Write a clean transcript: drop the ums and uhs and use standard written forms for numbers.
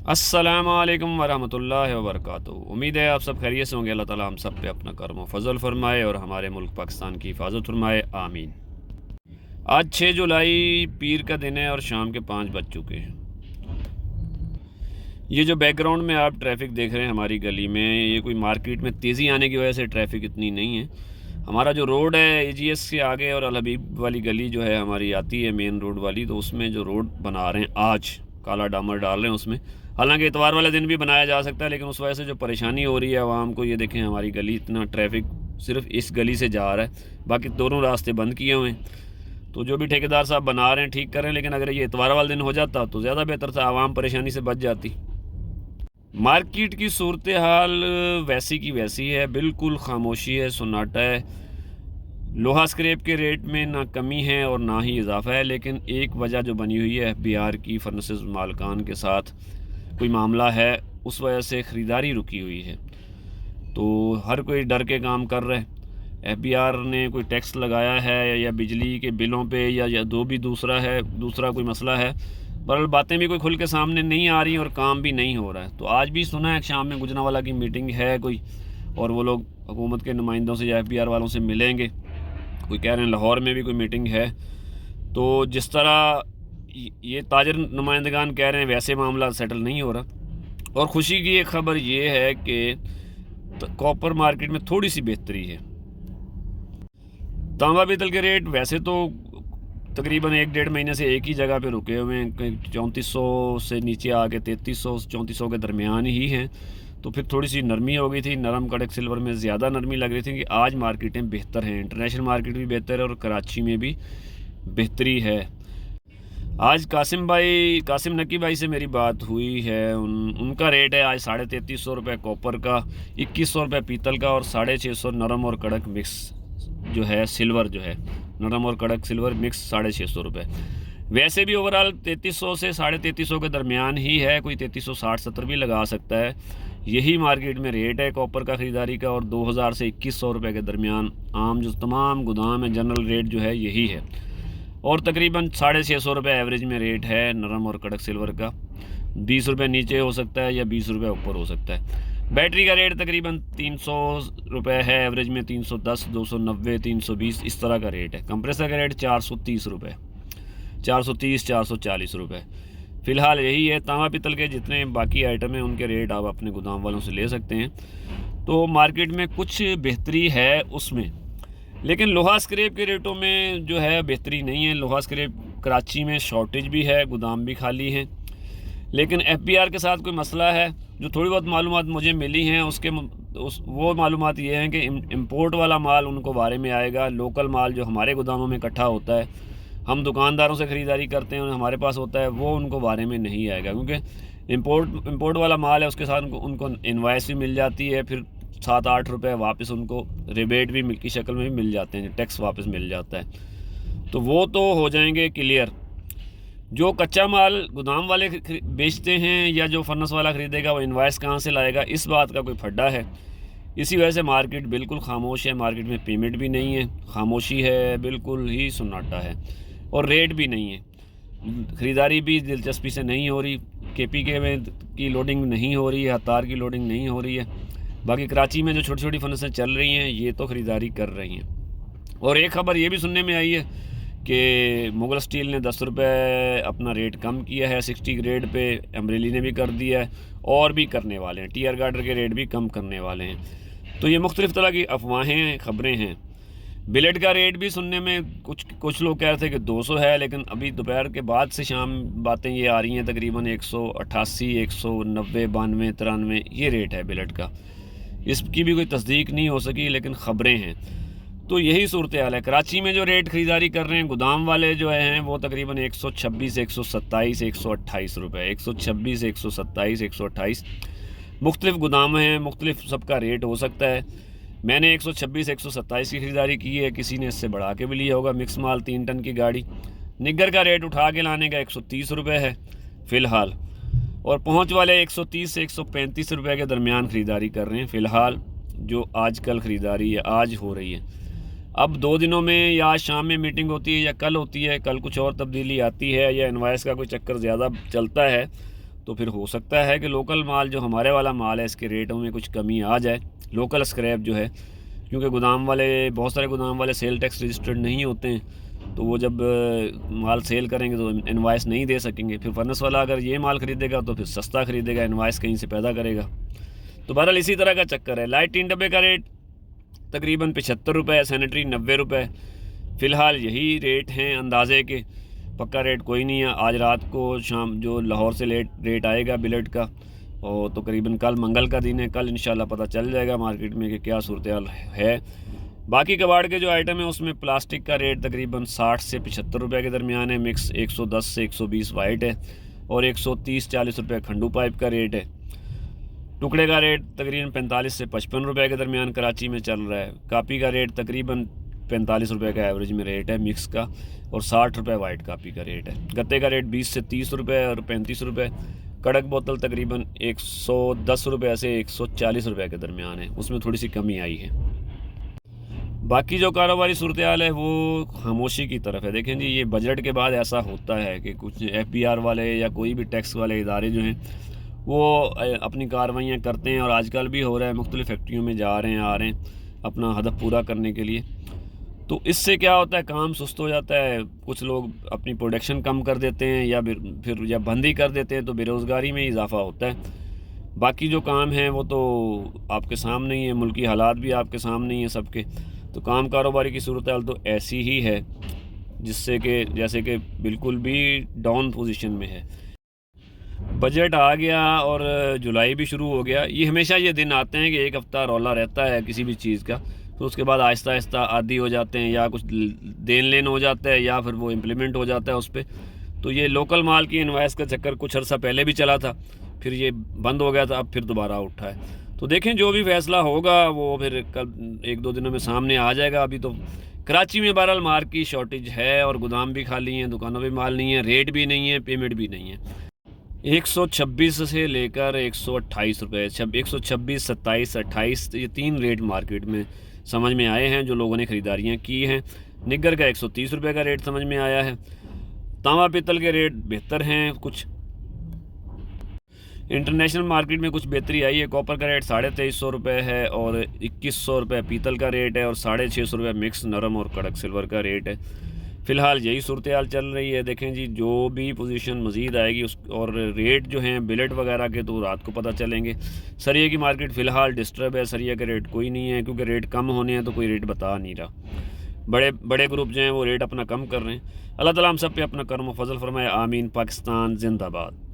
अस्सलामु अलैकुम वरहमतुल्लाहि वबरकातुहू। उम्मीद है आप सब खैरियत से होंगे। अल्लाह ताला हम सब पे अपना करम फजल फरमाए और हमारे मुल्क पाकिस्तान की हिफाजत फरमाए, आमीन। आज 6 जुलाई पीर का दिन है और शाम के 5 बज चुके हैं। ये जो बैकग्राउंड में आप ट्रैफिक देख रहे हैं हमारी गली में, ये कोई मार्केट में तेज़ी आने की वजह से ट्रैफिक इतनी नहीं है। हमारा जो रोड है एजीएस के आगे और अल हबीब वाली गली जो है हमारी आती है मेन रोड वाली, तो उसमें जो रोड बना रहे हैं आज काला डामर डाल रहे हैं उसमें। हालांकि इतवार वाले दिन भी बनाया जा सकता है, लेकिन उस वजह से जो परेशानी हो रही है आवाम को, ये देखें हमारी गली इतना ट्रैफिक सिर्फ इस गली से जा रहा है, बाकी दोनों रास्ते बंद किए हुए हैं। तो जो भी ठेकेदार साहब बना रहे हैं ठीक कर रहे हैं, लेकिन अगर ये इतवार वाला दिन हो जाता तो ज़्यादा बेहतर था, आवाम परेशानी से बच जाती। मार्केट की सूरत हाल वैसी की वैसी है, बिल्कुल खामोशी है, सन्नाटा है। लोहा स्क्रैप के रेट में ना कमी है और ना ही इजाफा है, लेकिन एक वजह जो बनी हुई है एफबीआर की फर्नेसेस मालकान के साथ कोई मामला है, उस वजह से ख़रीदारी रुकी हुई है। तो हर कोई डर के काम कर रहा है। एफबीआर ने कोई टैक्स लगाया है या बिजली के बिलों पे या दो भी दूसरा कोई मसला है, पर बातें भी कोई खुल के सामने नहीं आ रही और काम भी नहीं हो रहा है। तो आज भी सुना है शाम में गुजरांवाला की मीटिंग है कोई, और वो लोग हुकूमत के नुमाइंदों से या एफबीआर वालों से मिलेंगे। कोई कह रहे हैं लाहौर में भी कोई मीटिंग है। तो जिस तरह ये ताजर नुमाइंदगान कह रहे हैं वैसे मामला सेटल नहीं हो रहा। और ख़ुशी की एक ख़बर ये है कि कॉपर मार्केट में थोड़ी सी बेहतरी है। तांबा पीतल के रेट वैसे तो तकरीबन 1-1.5 महीने से एक ही जगह पे रुके हुए हैं, 3400 से नीचे आके 3300-3400 के दरमियान ही हैं। तो फिर थोड़ी सी नरमी हो गई थी, नरम कड़क सिल्वर में ज़्यादा नरमी लग रही थी कि आज मार्केटें बेहतर हैं, इंटरनेशनल मार्केट भी बेहतर है और कराची में भी बेहतरी है। आज कासिम नकी भाई से मेरी बात हुई है, उनका रेट है आज 3350 रुपये कॉपर का, 2100 रुपये पीतल का और 650 नरम और कड़क मिक्स जो है सिल्वर जो है, नरम और कड़क सिल्वर मिक्स 650 रुपये। वैसे भी ओवरऑल 3300 से 3350 के दरमियान ही है, कोई 3360-70 भी लगा सकता है। यही मार्केट में रेट है कॉपर का ख़रीदारी का, और 2000 से 2100 रुपये के दरमियान आम जो तमाम गोदाम है जनरल रेट जो है यही है। और तकरीबन 650 रुपये एवरेज में रेट है नरम और कड़क सिल्वर का। 20 रुपये नीचे हो सकता है या 20 रुपये ऊपर हो सकता है। बैटरी का रेट तकरीबन 300 रुपये है एवरेज में, 310, 290, 320 इस तरह का रेट है। कंप्रेसर का रेट 430 रुपये, 430, 440 रुपये फ़िलहाल यही है। तांबा पीतल के जितने बाकी आइटम हैं उनके रेट आप अपने गोदाम वालों से ले सकते हैं। तो मार्केट में कुछ बेहतरी है उसमें, लेकिन लोहा स्क्रैप के रेटों में जो है बेहतरी नहीं है। लोहा स्क्रैप कराची में शॉर्टेज भी है, गोदाम भी खाली हैं। लेकिन एफबीआर के साथ कोई मसला है। जो थोड़ी बहुत मालूमात मुझे मिली हैं वो मालूमात ये हैं कि इंपोर्ट वाला माल उनको बारे में आएगा। लोकल माल जो हमारे गोदामों में इकट्ठा होता है, हम दुकानदारों से ख़रीदारी करते हैं और हमारे पास होता है, वो उनको बारे में नहीं आएगा, क्योंकि इंपोर्ट वाला माल है उसके साथ उनको इनवाइस भी मिल जाती है, फिर 7-8 रुपये वापस उनको रिबेट भी की शक्ल में भी मिल जाते हैं, टैक्स वापस मिल जाता है। तो वो तो हो जाएंगे क्लियर। जो कच्चा माल गोदाम वाले बेचते हैं या जो फर्नेस वाला ख़रीदेगा वो इनवाइस कहाँ से लाएगा, इस बात का कोई फड्डा है। इसी वजह से मार्केट बिल्कुल खामोश है। मार्केट में पेमेंट भी नहीं है, खामोशी है, बिल्कुल ही सन्नाटा है और रेट भी नहीं है। ख़रीदारी भी दिलचस्पी से नहीं हो रही। केपीके में की लोडिंग नहीं हो रही है, हतार की लोडिंग नहीं हो रही है। बाकी कराची में जो छोटी छोटी फर्नेसें चल रही हैं ये तो ख़रीदारी कर रही हैं। और एक ख़बर ये भी सुनने में आई है कि मुगल स्टील ने 10 रुपये अपना रेट कम किया है 60 ग्रेड पे, अमरेली ने भी कर दिया है और भी करने वाले हैं, टीयर गार्डर के रेट भी कम करने वाले हैं। तो ये मुख्तलिफ़ तरह की अफवाहें ख़बरें हैं। बिलेट का रेट भी सुनने में कुछ लोग कह रहे थे कि 200 है, लेकिन अभी दोपहर के बाद से शाम बातें ये आ रही हैं तकरीबन 188, 190, 92, 93 ये रेट है बिलेट का। इसकी भी कोई तस्दीक नहीं हो सकी, लेकिन ख़बरें हैं। तो यही सूरत हाल है। कराची में जो रेट ख़रीदारी कर रहे हैं गोदाम वाले जो हैं वो तकरीबन 126, 127, 128 रुपये, 126, 127, 128 मुख्तलिफ़ गोदाम हैं, मुख्तलिफ़ सबका रेट हो सकता है। मैंने 126, 127 की ख़रीदारी की है, किसी ने इससे बढ़ा के भी लिया होगा। मिक्स माल 3 टन की गाड़ी, निग्गर का रेट उठा के लाने का 130 रुपये है फ़िलहाल, और पहुँच वाले 130 से 135 रुपये के दरमियान ख़रीदारी कर रहे हैं फ़िलहाल। जो आजकल ख़रीदारी है आज हो रही है। अब 2 दिनों में या आज शाम में मीटिंग होती है या कल होती है, कल कुछ और तब्दीली आती है या इनवाइस का कोई चक्कर ज़्यादा चलता है तो फिर हो सकता है कि लोकल माल जो हमारे वाला माल है इसके रेटों में कुछ कमी आ जाए। लोकल स्क्रैप जो है, क्योंकि गोदाम वाले, बहुत सारे गोदाम वाले सेल टैक्स रजिस्टर्ड नहीं होते हैं, तो वो जब माल सेल करेंगे तो इनवाइस नहीं दे सकेंगे। फिर फर्नेस वाला अगर ये माल ख़रीदेगा तो फिर सस्ता ख़रीदेगा, इनवाइस कहीं से पैदा करेगा। तो बहरहाल इसी तरह का चक्कर है। लाइट 3 डब्बे का रेट तकरीबन 75 रुपये, सैनिटरी 90 रुपये। फ़िलहाल यही रेट हैं अंदाजे के, पक्का रेट कोई नहीं है। आज रात को शाम जो लाहौर से रेट आएगा बिलेट का, और तकरीबन कल मंगल का दिन है, कल इंशाल्लाह पता चल जाएगा मार्केट में कि क्या सूरत हाल है। बाकी कबाड़ के जो आइटम है उसमें प्लास्टिक का रेट तकरीबन 60 से 75 रुपये के दरमियान है। मिक्स 110 से 120 वाइट है, और 130-40 रुपये खंडू पाइप का रेट है। टुकड़े का रेट तकरीबन 45 से 55 रुपये के दरमियान कराची में चल रहा है। कापी का रेट तकरीबन 45 रुपये का एवरेज में रेट है मिक्स का, और 60 रुपये वाइट कापी का रेट है। गत्ते का रेट 20 से 30 रुपये और 35 रुपये। कड़क बोतल तकरीबन 110 रुपये से 140 रुपये के दरमियान है, उसमें थोड़ी सी कमी आई है। बाकी जो कारोबारी सूरत हाल है वो खामोशी की तरफ है। देखें जी, ये बजट के बाद ऐसा होता है कि कुछ FBR वाले या कोई भी टैक्स वाले इदारे जो हैं वो अपनी कार्रवाइयाँ करते हैं, और आजकल भी हो रहा है, मुख्तलिफ़ फैक्ट्रियों में जा रहे हैं, आ रहे हैं अपना हदफ पूरा करने के लिए। तो इससे क्या होता है, काम सुस्त हो जाता है। कुछ लोग अपनी प्रोडक्शन कम कर देते हैं या फिर या बंद ही कर देते हैं, तो बेरोज़गारी में इजाफ़ा होता है। बाकी जो काम है वो तो आपके सामने ही है, मुल्की हालात भी आपके सामने ही है सबके। तो काम कारोबारी की सूरत हाल तो ऐसी ही है जिससे कि जैसे कि बिल्कुल भी डाउन पोजीशन में है। बजट आ गया और जुलाई भी शुरू हो गया। ये हमेशा ये दिन आते हैं कि एक हफ़्ता रौला रहता है किसी भी चीज़ का, तो उसके बाद आहिस्ता आहिस्ता आदी हो जाते हैं, या कुछ देन लेन हो जाता है, या फिर वो इम्प्लीमेंट हो जाता है उस पर। तो ये लोकल माल की इनवाइस का चक्कर कुछ अर्सा पहले भी चला था, फिर ये बंद हो गया था, अब फिर दोबारा उठा है। तो देखें जो भी फ़ैसला होगा वो फिर कल 1-2 दिनों में सामने आ जाएगा। अभी तो कराची में बहरहाल माल की शॉर्टेज है, और गोदाम भी खाली हैं, दुकानों पे माल नहीं है, रेट भी नहीं है, पेमेंट भी नहीं है। 126 से लेकर 128 रुपये, 126, 27, 28, ये 3 रेट मार्केट में समझ में आए हैं जो लोगों ने ख़रीदारियाँ की हैं। निगर का 130 रुपये का रेट समझ में आया है। तांबा पीतल के रेट बेहतर हैं कुछ। इंटरनेशनल मार्केट में कुछ बेहतरी आई है। कॉपर का रेट 2350 रुपये है, और 2100 रुपये पीतल का रेट है, और 650 रुपये मिक्स नरम और कड़क सिल्वर का रेट है। फ़िलहाल यही सूरत हाल चल रही है। देखें जी, जो भी पोजीशन मज़ीद आएगी उस और रेट जो हैं बिलेट वगैरह के तो रात को पता चलेंगे। सरिये की मार्केट फ़िलहाल डिस्टर्ब है, सरिया का रेट कोई नहीं है, क्योंकि रेट कम होने हैं तो कोई रेट बता नहीं रहा। बड़े ग्रुप जो हैं वो रेट अपना कम कर रहे हैं। अल्लाह ताला हम सब पे अपना करम व फजल फरमाए। आमीन। पाकिस्तान जिंदाबाद।